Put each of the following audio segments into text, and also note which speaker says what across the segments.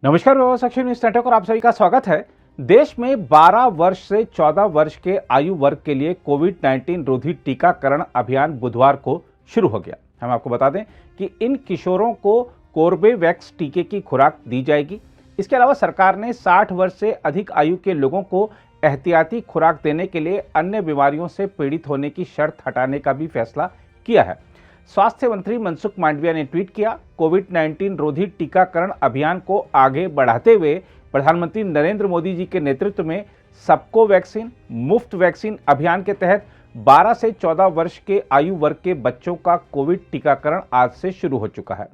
Speaker 1: नमस्कार, साक्षी news network और आप सभी का स्वागत है। देश में 12 वर्ष से 14 वर्ष के आयु वर्ग के लिए कोविड-19 रोधी टीकाकरण अभियान बुधवार को शुरू हो गया। हम आपको बता दें कि इन किशोरों को कोर्बेवैक्स टीके की खुराक दी जाएगी। इसके अलावा सरकार ने 60 वर्ष से अधिक आयु के लोगों को एहतियाती खुराक देने के लिए अन्य बीमारियों से पीड़ित होने की शर्त हटाने का भी फैसला किया है। स्वास्थ्य मंत्री मनसुख मांडविया ने ट्वीट किया, कोविड-19 रोधी टीकाकरण अभियान को आगे बढ़ाते हुए प्रधानमंत्री नरेंद्र मोदी जी के नेतृत्व में सबको वैक्सीन मुफ्त वैक्सीन अभियान के तहत 12 से 14 वर्ष के आयु वर्ग के बच्चों का कोविड टीकाकरण आज से शुरू हो चुका है।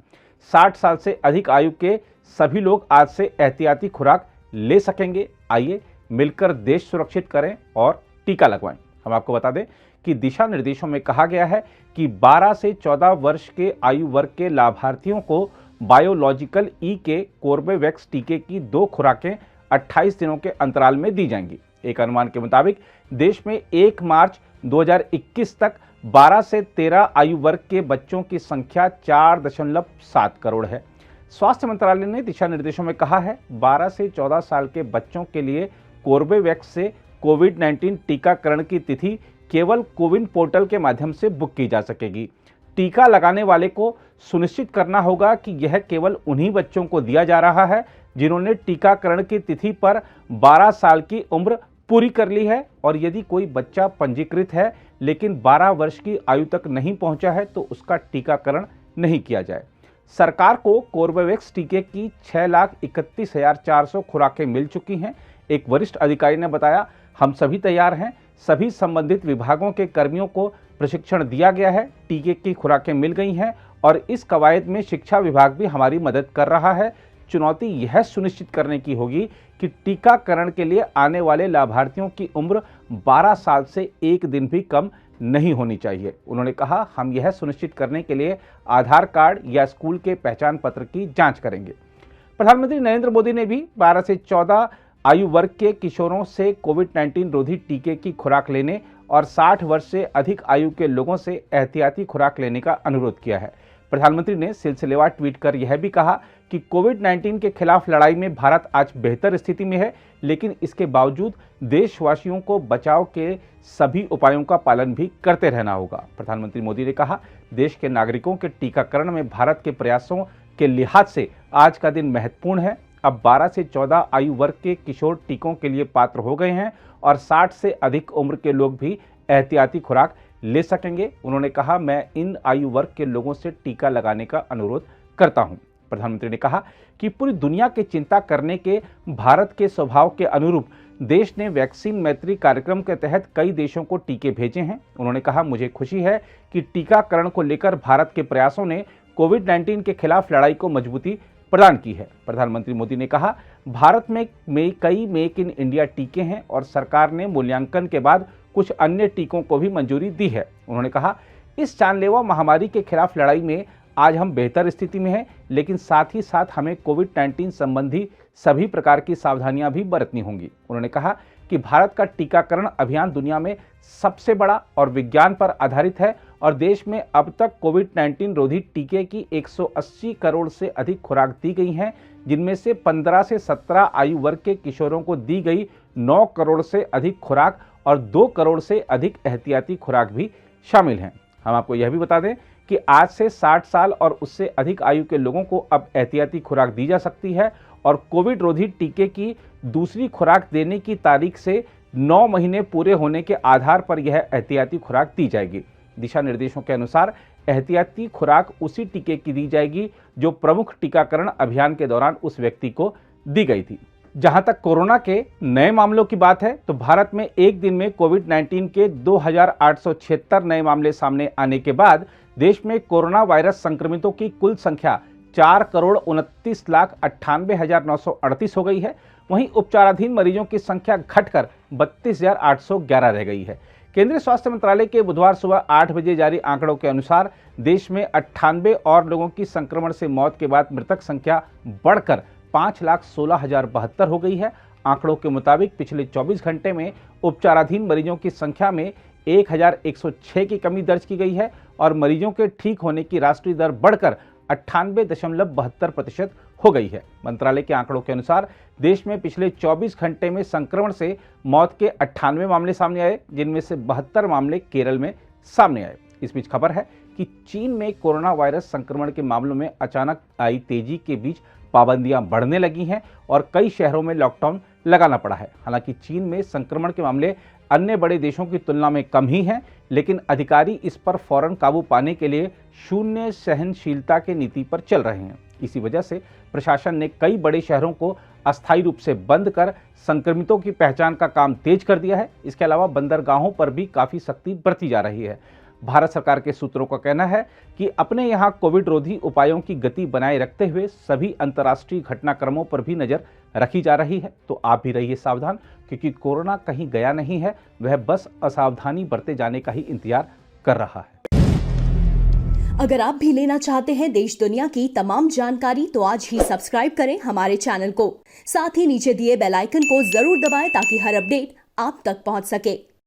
Speaker 1: 60 साल से अधिक आयु के सभी लोग आज से एहतियाती खुराक ले सकेंगे। आइए मिलकर देश सुरक्षित करें और टीका लगवाएं। हम आपको बता दें कि दिशा निर्देशों में कहा गया है कि 12 से 14 वर्ष के आयु वर्ग के लाभार्थियों को बायोलॉजिकल ई के कोर्बेवैक्स टीके की 2 खुराकें 28 दिनों के अंतराल में दी जाएंगी। एक अनुमान के मुताबिक देश में 1 मार्च 2021 तक 12 से 13 आयु वर्ग के बच्चों की संख्या 4.7 करोड़ है। स्वास्थ्य मंत्रालय ने दिशा निर्देशों में कहा है 12 से 14 साल के बच्चों के लिए कोर्बेवैक्स से कोविड-19 टीकाकरण की तिथि केवल कोविन पोर्टल के माध्यम से बुक की जा सकेगी। टीका लगाने वाले को सुनिश्चित करना होगा कि यह केवल उन्हीं बच्चों को दिया जा रहा है जिन्होंने टीकाकरण की तिथि पर 12 साल की उम्र पूरी कर ली है, और यदि कोई बच्चा पंजीकृत है लेकिन 12 वर्ष की आयु तक नहीं पहुंचा है तो उसका टीकाकरण नहीं किया जाए। सरकार को कोर्बेवैक्स टीके की 6,31,400 खुराकें मिल चुकी हैं। एक वरिष्ठ अधिकारी ने बताया, हम सभी तैयार हैं। सभी संबंधित विभागों के कर्मियों को प्रशिक्षण दिया गया है। टीके की खुराकें मिल गई हैं और इस कवायद में शिक्षा विभाग भी हमारी मदद कर रहा है। चुनौती यह सुनिश्चित करने की होगी कि टीकाकरण के लिए आने वाले लाभार्थियों की उम्र 12 साल से 1 दिन भी कम नहीं होनी चाहिए। उन्होंने कहा, हम यह सुनिश्चित करने के लिए आधार कार्ड या स्कूल के पहचान पत्र की जांच करेंगे। प्रधानमंत्री नरेंद्र मोदी ने भी 12 से 14 आयु वर्ग के किशोरों से कोविड-19 रोधी टीके की खुराक लेने और 60 वर्ष से अधिक आयु के लोगों से एहतियाती खुराक लेने का अनुरोध किया है। प्रधानमंत्री ने सिलसिलेवार ट्वीट कर यह भी कहा कि कोविड-19 के खिलाफ लड़ाई में भारत आज बेहतर स्थिति में है, लेकिन इसके बावजूद देशवासियों को बचाव के सभी उपायों का पालन भी करते रहना होगा। प्रधानमंत्री मोदी ने कहा, देश के नागरिकों के टीकाकरण में भारत के प्रयासों के लिहाज से आज का दिन महत्वपूर्ण है। अब 12 से 14 आयु वर्ग के किशोर टीकों के लिए पात्र हो गए हैं और 60 से अधिक उम्र के लोग भी एहतियाती खुराक ले सकेंगे। उन्होंने कहा, मैं इन आयु वर्ग के लोगों से टीका लगाने का अनुरोध करता हूं। प्रधानमंत्री ने कहा कि पूरी दुनिया की चिंता करने के भारत के स्वभाव के अनुरूप देश ने वैक्सीन मैत्री कार्यक्रम के तहत कई देशों को टीके भेजे हैं। उन्होंने कहा, मुझे खुशी है कि टीकाकरण को लेकर भारत के प्रयासों ने कोविड-19 के खिलाफ लड़ाई को मजबूती प्रदान की है। प्रधानमंत्री मोदी ने कहा, भारत में कई मेक इन इंडिया टीके हैं और सरकार ने मूल्यांकन के बाद कुछ अन्य टीकों को भी मंजूरी दी है। उन्होंने कहा, इस जानलेवा महामारी के खिलाफ लड़ाई में आज हम बेहतर स्थिति में हैं, लेकिन साथ ही साथ हमें कोविड-19 संबंधी सभी प्रकार की सावधानियां भी बरतनी होंगी। उन्होंने कहा कि भारत का टीकाकरण अभियान दुनिया में सबसे बड़ा और विज्ञान पर आधारित है और देश में अब तक कोविड-19 रोधी टीके की 180 करोड़ से अधिक खुराक दी गई हैं, जिनमें से 15 से 17 आयु वर्ग के किशोरों को दी गई 9 करोड़ से अधिक खुराक और 2 करोड़ से अधिक एहतियाती खुराक भी शामिल हैं। हम आपको यह भी बता दें कि आज से 60 साल और उससे अधिक आयु के लोगों को अब एहतियाती खुराक दी जा सकती है और कोविड रोधी टीके की दूसरी खुराक देने की तारीख से 9 महीने पूरे होने के आधार पर यह एहतियाती खुराक दी जाएगी। दिशा निर्देशों के अनुसार एहतियाती खुराक उसी टीके की दी जाएगी जो प्रमुख टीकाकरण अभियान के दौरान उस व्यक्ति को दी गई थी। जहां तक कोरोना के नए मामलों की बात है तो भारत में एक दिन में कोविड-19 के 2,876 नए मामले सामने आने के बाद देश में कोरोना वायरस संक्रमितों की कुल संख्या 4,29,98,938 हो गई है। वहीं उपचाराधीन मरीजों की संख्या घटकर 32,811 रह गई है। केंद्रीय स्वास्थ्य मंत्रालय के बुधवार सुबह 8 बजे जारी आंकड़ों के अनुसार देश में 98 और लोगों की संक्रमण से मौत के बाद मृतक संख्या बढ़कर 5,16,072 हो गई है। आंकड़ों के मुताबिक पिछले 24 घंटे में उपचाराधीन मरीजों की संख्या में 1,106 की कमी दर्ज की गई है और मरीजों के ठीक होने की राष्ट्रीय दर बढ़कर 98.72% हो गई है। मंत्रालय के आंकड़ों के अनुसार देश में पिछले 24 घंटे में संक्रमण से मौत के 98 मामले सामने आए, जिनमें से 72 मामले केरल में सामने आए। इस बीच खबर है कि चीन में कोरोना वायरस संक्रमण के मामलों में अचानक आई तेजी के बीच पाबंदियां बढ़ने लगी हैं और कई शहरों में लॉकडाउन लगाना पड़ा है। हालांकि चीन में संक्रमण के मामले अन्य बड़े देशों की तुलना में कम ही हैं, लेकिन अधिकारी इस पर फौरन काबू पाने के लिए शून्य सहनशीलता की नीति पर चल रहे हैं। इसी वजह से प्रशासन ने कई बड़े शहरों को अस्थायी रूप से बंद कर संक्रमितों की पहचान का काम तेज कर दिया है। इसके अलावा बंदरगाहों पर भी काफी सख्ती बरती जा रही है। भारत सरकार के सूत्रों का कहना है कि अपने यहाँ कोविड रोधी उपायों की गति बनाए रखते हुए सभी अंतर्राष्ट्रीय घटनाक्रमों पर भी नजर रखी जा रही है। तो आप भी रहिए सावधान, क्योंकि कोरोना कहीं गया नहीं है, वह बस असावधानी बरते जाने का ही इंतजार कर रहा है।
Speaker 2: अगर आप भी लेना चाहते हैं देश दुनिया की तमाम जानकारी तो आज ही सब्सक्राइब करें हमारे चैनल को। साथ ही नीचे दिए बेल आइकन को जरूर दबाएं ताकि हर अपडेट आप तक पहुंच सके।